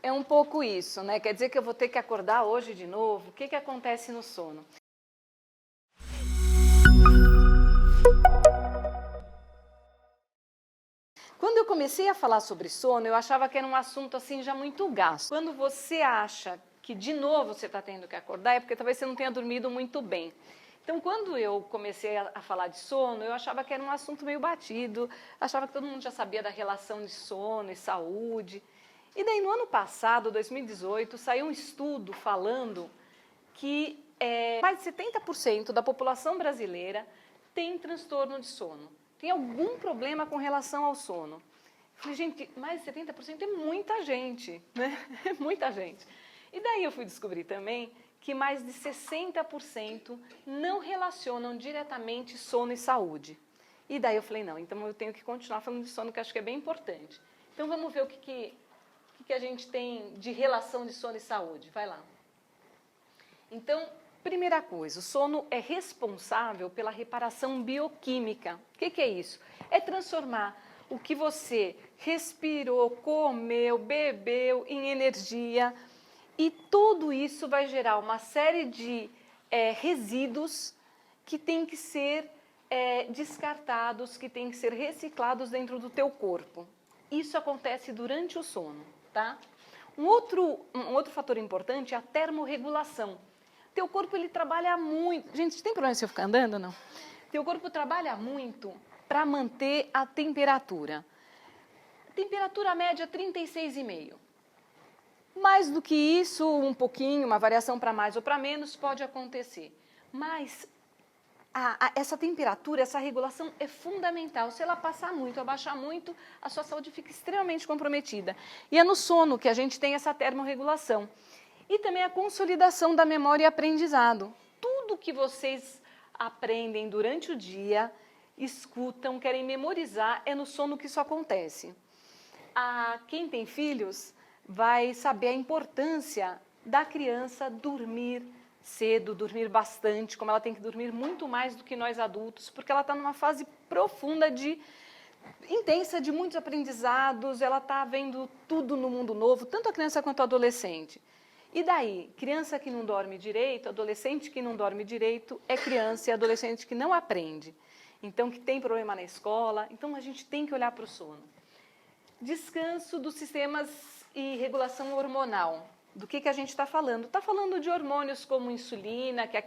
É um pouco isso, né? Quer dizer que eu vou ter que acordar hoje de novo? O que acontece no sono? Quando eu comecei a falar sobre sono, eu achava que era um assunto assim já muito gasto. Quando você acha que de novo você está tendo que acordar, é porque talvez você não tenha dormido muito bem. Então, quando eu comecei a falar de sono, eu achava que era um assunto meio batido, achava que todo mundo já sabia da relação de sono e saúde. E daí, no ano passado, 2018, saiu um estudo falando que mais de 70% da população brasileira tem transtorno de sono, tem algum problema com relação ao sono. Eu falei, gente, mais de 70% é muita gente, né? É muita gente. E daí eu fui descobrir também que mais de 60% não relacionam diretamente sono e saúde. E daí eu falei, não, então eu tenho que continuar falando de sono, que eu acho que é bem importante. Então vamos ver o que a gente tem de relação de sono e saúde. Vai lá. Então, primeira coisa, o sono é responsável pela reparação bioquímica. O que é isso? É transformar o que você respirou, comeu, bebeu em energia, e tudo isso vai gerar uma série de resíduos que têm que ser descartados, que têm que ser reciclados dentro do teu corpo. Isso acontece durante o sono, tá? Um outro fator importante é a termorregulação. Teu corpo, ele trabalha muito. Gente, tem problema se eu ficar andando ou não? Teu corpo trabalha muito para manter a temperatura. Temperatura média 36,5. Mais do que isso, um pouquinho, uma variação para mais ou para menos pode acontecer. Mas essa temperatura, essa regulação é fundamental. Se ela passar muito, abaixar muito, a sua saúde fica extremamente comprometida. E é no sono que a gente tem essa termorregulação. E também a consolidação da memória e aprendizado. Tudo que vocês aprendem durante o dia, escutam, querem memorizar, é no sono que isso acontece. Quem tem filhos vai saber a importância da criança dormir cedo, dormir bastante, como ela tem que dormir muito mais do que nós adultos, porque ela está numa fase profunda intensa de muitos aprendizados, ela está vendo tudo no mundo novo, tanto a criança quanto o adolescente. E daí, criança que não dorme direito, adolescente que não dorme direito, é criança e adolescente que não aprende. Então, que tem problema na escola, então a gente tem que olhar para o sono. Descanso dos sistemas e regulação hormonal. Do que a gente está falando? Está falando de hormônios como insulina, que é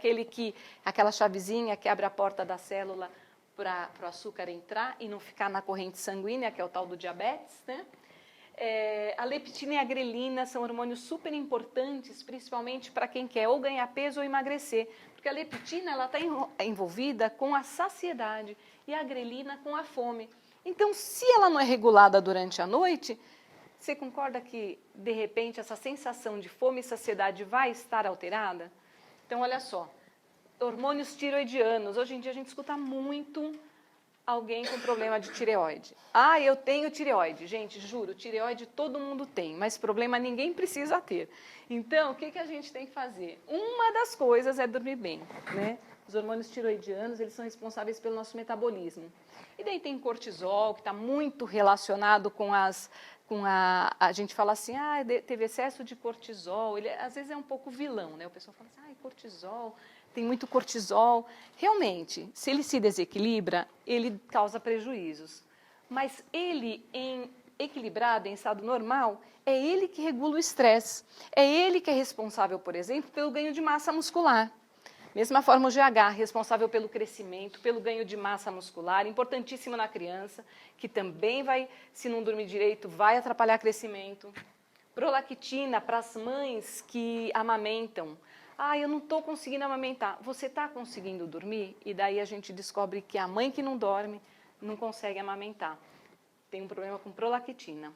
aquela chavezinha que abre a porta da célula para o açúcar entrar e não ficar na corrente sanguínea, que é o tal do diabetes, né? A leptina e a grelina são hormônios super importantes, principalmente para quem quer ou ganhar peso ou emagrecer, porque a leptina está envolvida com a saciedade e a grelina com a fome. Então, se ela não é regulada durante a noite, você concorda que, de repente, essa sensação de fome e saciedade vai estar alterada? Então, olha só, hormônios tiroidianos. Hoje em dia a gente escuta muito alguém com problema de tireoide. Eu tenho tireoide. Gente, juro, tireoide todo mundo tem, mas problema ninguém precisa ter. Então, o que a gente tem que fazer? Uma das coisas é dormir bem, né? Os hormônios tiroidianos, eles são responsáveis pelo nosso metabolismo. E daí tem cortisol, que está muito relacionado com a gente fala assim, teve excesso de cortisol, ele às vezes é um pouco vilão, né? O pessoal fala assim, cortisol, tem muito cortisol. Realmente, se ele se desequilibra, ele causa prejuízos. Mas ele, equilibrado, em estado normal, é ele que regula o estresse. É ele que é responsável, por exemplo, pelo ganho de massa muscular. Mesma forma o GH, responsável pelo crescimento, pelo ganho de massa muscular, importantíssimo na criança, que também vai, se não dormir direito, vai atrapalhar o crescimento. Prolactina para as mães que amamentam. Eu não estou conseguindo amamentar. Você está conseguindo dormir? E daí a gente descobre que a mãe que não dorme não consegue amamentar. Tem um problema com prolactina.